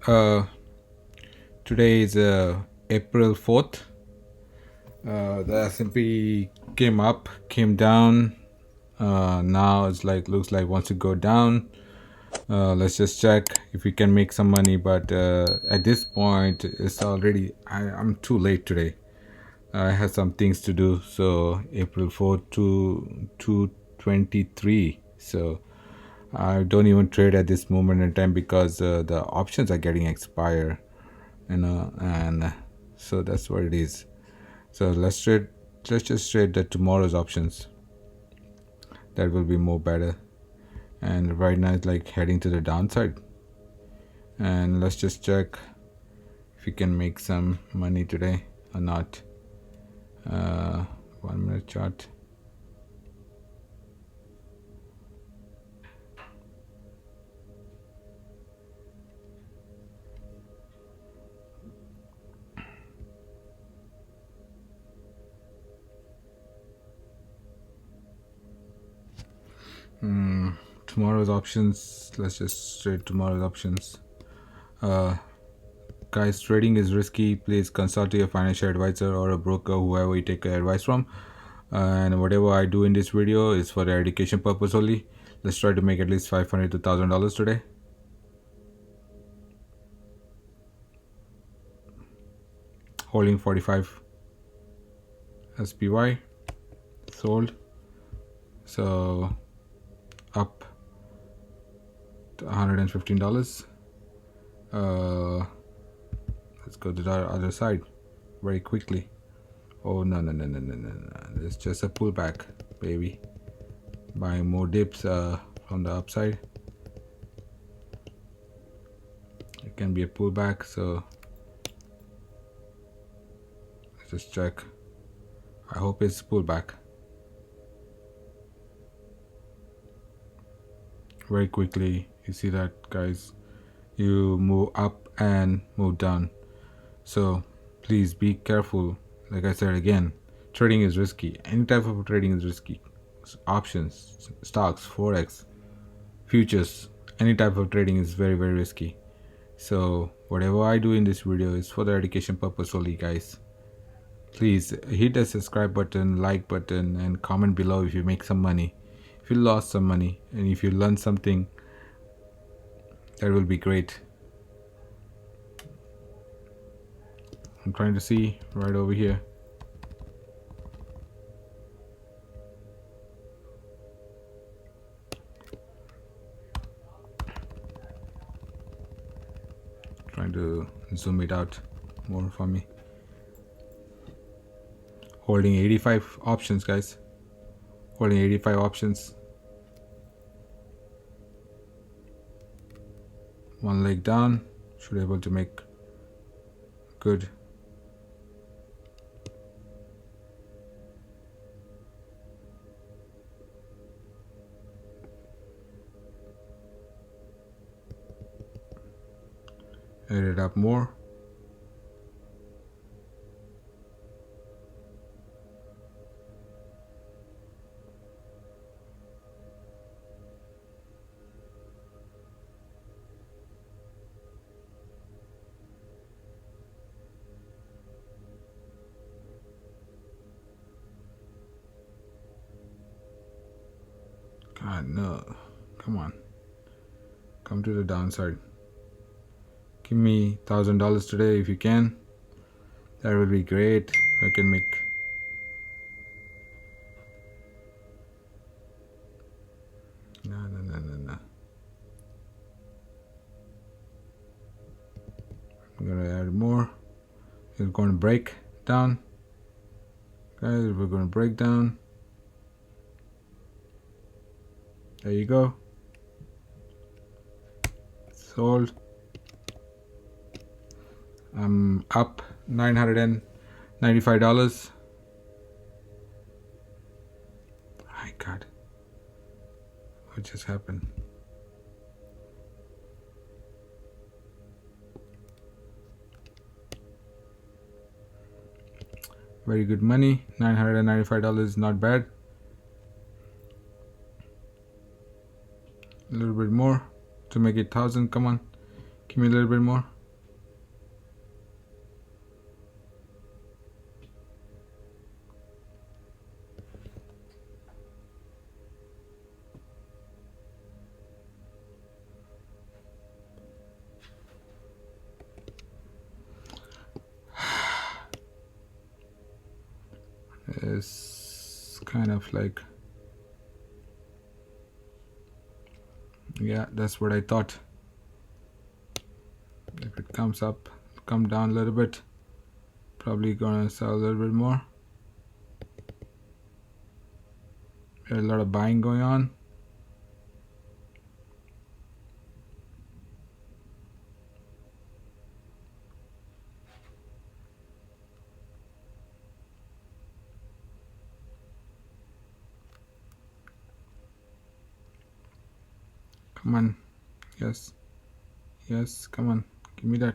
Uh, Today is April 4th. The S&P came up, came down. Now it's looks like wants to go down. Let's just check if we can make some money. But at this point, it's already I'm too late today. I have some things to do. So April 4th to 223. So I don't even trade at this moment in time because the options are getting expire, and so that's what it is. So let's just trade the tomorrow's options. That will be more better. And right now it's like heading to the downside. And let's just check if we can make some money today or not. 1 minute chart. Tomorrow's options. Let's just trade tomorrow's options. Guys, trading is risky. Please consult your financial advisor or a broker, whoever you take advice from. And whatever I do in this video is for the education purpose only. Let's try to make at least $500 to $1,000 today. Holding 45 SPY, sold. So up to $115. Let's go to the other side very quickly. Oh no, it's just a pullback, baby. Buying more dips from the upside. It can be a pullback, so let's just check. I hope it's pullback. Very quickly, you see that, guys? You move up and move down, so please be careful. Like I said again, trading is risky. Any type of trading is risky. Options, stocks, forex, futures, any type of trading is very risky. So whatever I do in this video is for the education purpose only, guys. Please hit the subscribe button, like button, and comment below if you make some money, if you lost some money, and if you learned something. That will be great. I'm trying to see right over here. Trying to zoom it out more for me. Holding 85 options, guys. Holding 85 options. One leg down. Should be able to make good. Add it up more. God, no. Come on. Come to the downside. Give me $1,000 today if you can. That would be great. I can make. No. I'm gonna add more. It's going to break down. Guys, we're going to break down. There you go. Sold. I'm up $995. My God, what just happened? Very good money. $995, not bad. A little bit more to make it 1,000. Come on, give me a little bit more. is kind of like, yeah, that's what I thought. If it comes up, come down a little bit, probably gonna sell a little bit more. There's a lot of buying going on. Come on. Yes. Yes, come on. Give me that.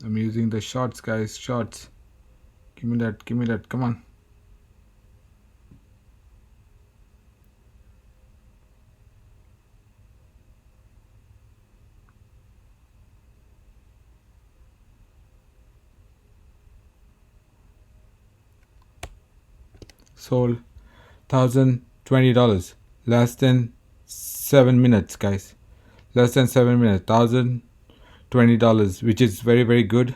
I'm using the shorts, guys. Shorts. Give me that. Give me that. Come on. Sold $1,020. Less than 7 minutes, guys. Less than 7 minutes. $1,020, which is very, very good.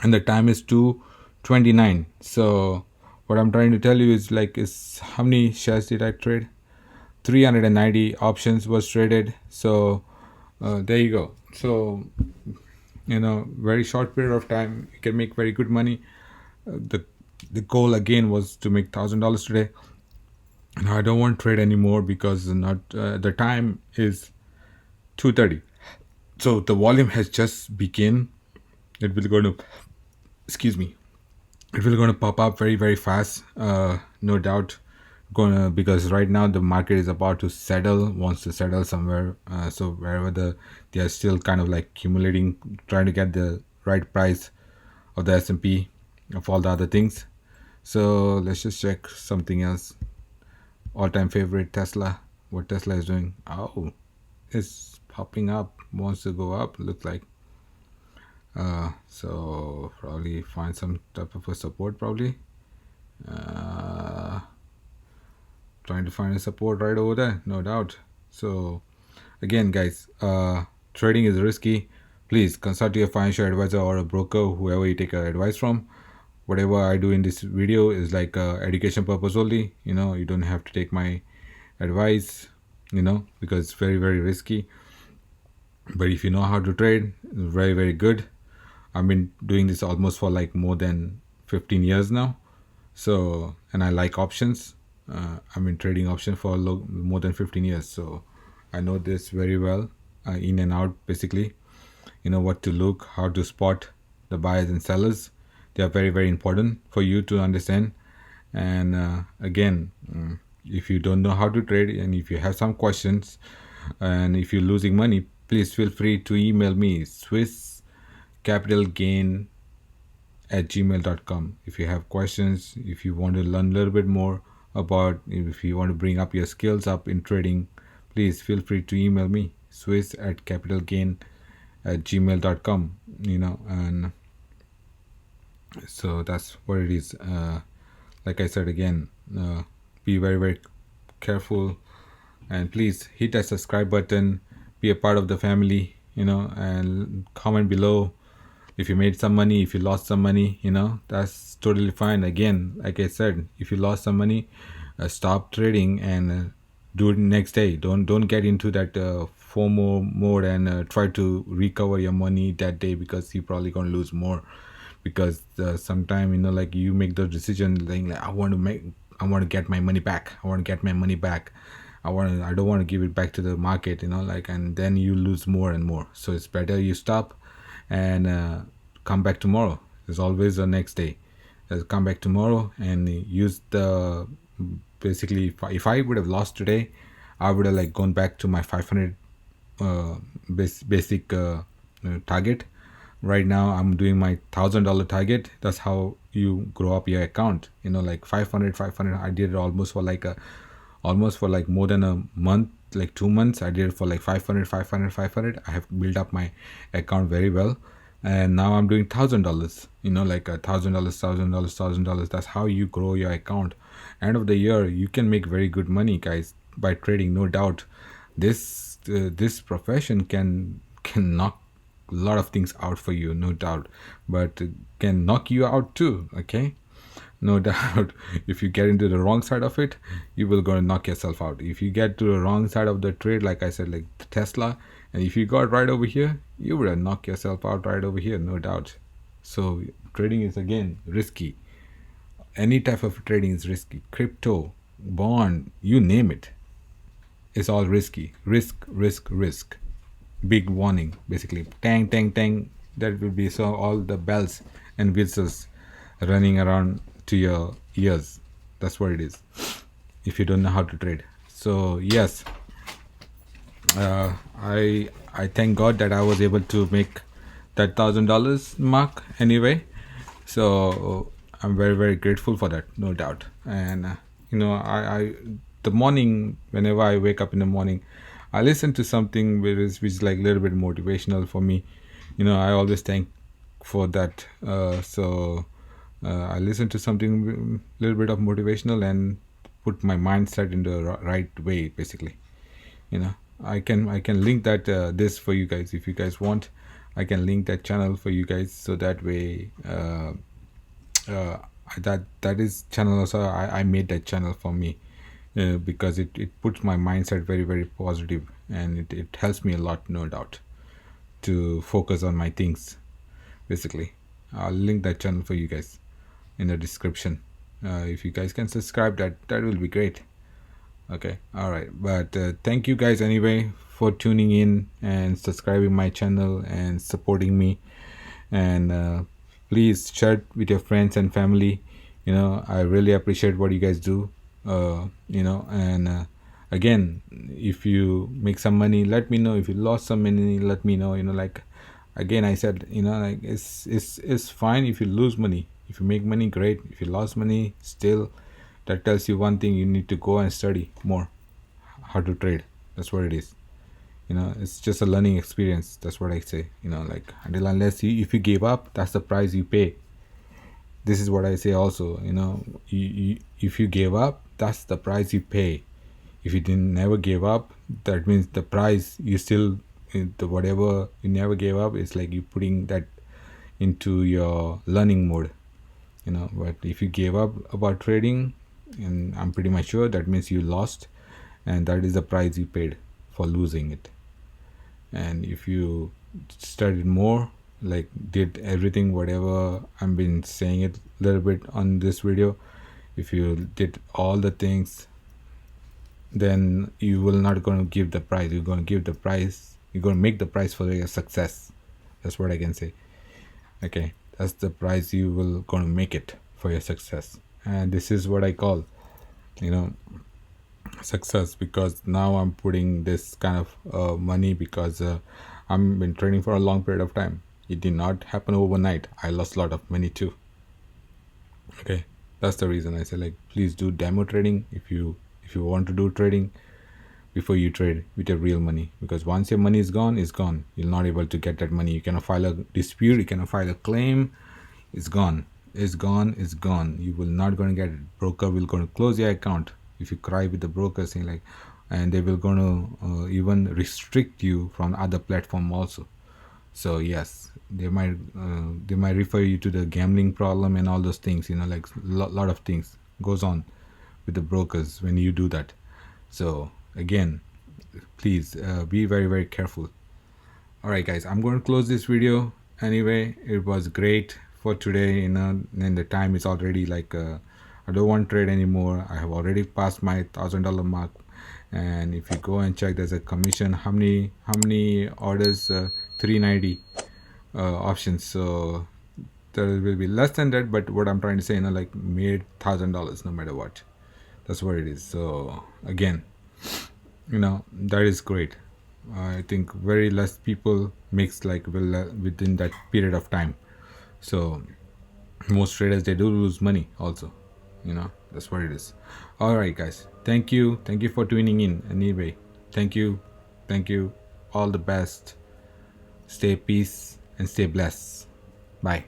And the time is 2:29. So what I'm trying to tell you is like, is how many shares did I trade? 390 options was traded. So there you go. So very short period of time you can make very good money. The goal again was to make $1,000 today. And I don't want to trade anymore because the time is 2:30. So the volume has just begun. It will go to, excuse me, it will going to pop up very, very fast, no doubt. Gonna, because right now the market is about to settle, wants to settle somewhere. So wherever they are still kind of like accumulating, trying to get the right price of the S&P, of all the other things. So let's just check something else. All-time favorite, Tesla. What Tesla is doing? Oh, it's popping up, wants to go up, looks like. So probably find some type of a support, probably. Trying to find a support right over there, no doubt. So again, guys, trading is risky. Please consult your financial advisor or a broker, whoever you take advice from. Whatever I do in this video is like education purpose only. You don't have to take my advice, because it's very, very risky. But if you know how to trade, it's very, very good. I've been doing this almost for like more than 15 years now. So, and I like options. I've been trading options for more than 15 years. So I know this very well, in and out, basically. What to look, how to spot the buyers and sellers. They are very, very important for you to understand. And again, if you don't know how to trade, and if you have some questions, and if you're losing money, please feel free to email me, swisscapitalgain@gmail.com. If you have questions, if you want to learn a little bit more about, if you want to bring up your skills up in trading, please feel free to email me, swiss@capitalgain@gmail.com. And so that's what it is. Like I said again, be very, very careful, and please hit that subscribe button, be a part of the family, and comment below if you made some money, if you lost some money. That's totally fine. Again, like I said, if you lost some money, stop trading and do it next day. Don't get into that FOMO mode and try to recover your money that day, because you're probably gonna lose more. Because sometime like you make the decision like I want to get my money back. I don't want to give it back to the market, and then you lose more and more. So it's better you stop and come back tomorrow. There's always the next day. Come back tomorrow and use the, basically, if I would have lost today, I would have like gone back to my 500 basic target. Right now I'm doing my $1,000 target. That's how you grow up your account. Like 500. I did it almost for like more than a month, like 2 months. I did it for like 500. I have built up my account very well, and now I'm doing $1,000. Like $1,000. That's how you grow your account. End of the year, you can make very good money, guys, by trading, no doubt. This profession can knock a lot of things out for you, no doubt, but it can knock you out too. Okay, no doubt. If you get into the wrong side of it, you will go and knock yourself out. If you get to the wrong side of the trade, like I said, like Tesla, and if you got right over here, you would knock yourself out right over here, no doubt. So trading is again risky. Any type of trading is risky. Crypto, bond, you name it, it's all risky. Risk. Big warning, basically. Tang, tang, tang. That will be so all the bells and whistles running around to your ears. That's what it is. If you don't know how to trade. So yes, I thank God that I was able to make that $1,000 mark anyway. So I'm very, very grateful for that, no doubt. And I the morning, whenever I wake up in the morning, I listen to something which is like a little bit motivational for me. I always thank for that. I listen to something a little bit of motivational and put my mindset in the right way, basically. I can link that this for you guys if you guys want. I can link that channel for you guys, so that way that is channel also. I made that channel for me because it puts my mindset very, very positive, and it helps me a lot, no doubt, to focus on my things, basically. I'll link that channel for you guys in the description. If you guys can subscribe, that will be great. Okay, all right, but thank you guys anyway for tuning in and subscribing my channel and supporting me. And please share it with your friends and family. I really appreciate what you guys do. And again, if you make some money, let me know. If you lost some money, let me know. Like again, I said, like it's fine if you lose money. If you make money, great. If you lost money, still, that tells you one thing: you need to go and study more how to trade. That's what it is. It's just a learning experience. That's what I say. Like until unless if you give up, that's the price you pay. This is what I say also. If you gave up, that's the price you pay. If you didn't never gave up, that means the price you still, the whatever you never gave up, it's like you putting that into your learning mode. But if you gave up about trading, and I'm pretty much sure that means you lost, and that is the price you paid for losing it. And if you studied more, like did everything whatever I've been saying it a little bit on this video, if you did all the things, then you will not going to give the price. You're going to give the price, you're going to make the price for your success. That's what I can say. Okay, that's the price you will going to make it for your success. And this is what I call success, because now I'm putting this kind of money because I've been trading for a long period of time. It did not happen overnight. I lost a lot of money too. Okay, that's the reason I say, like, please do demo trading if you want to do trading before you trade with your real money, because once your money is gone, it's gone. You're not able to get that money. You cannot file a dispute, you cannot file a claim. It's gone. It's gone. You will not going to get it. Broker will going to close your account if you cry with the broker, saying like, and they will going to even restrict you from other platform also. So yes, they might refer you to the gambling problem and all those things. Like lot of things goes on with the brokers when you do that. So again, please be very, very careful. All right, guys, I'm going to close this video anyway. It was great for today. And the time is already like I don't want to trade anymore. I have already passed my $1,000 mark. And if you go and check, there's a commission. How many orders? 390 options. So there will be less than that, but what I'm trying to say, like made $1,000 no matter what. That's what it is. So again, that is great. I think very less people makes like within that period of time. So most traders, they do lose money also. That's what it is. All right, guys, thank you for tuning in anyway. Thank you, all the best. Stay peace and stay blessed. Bye.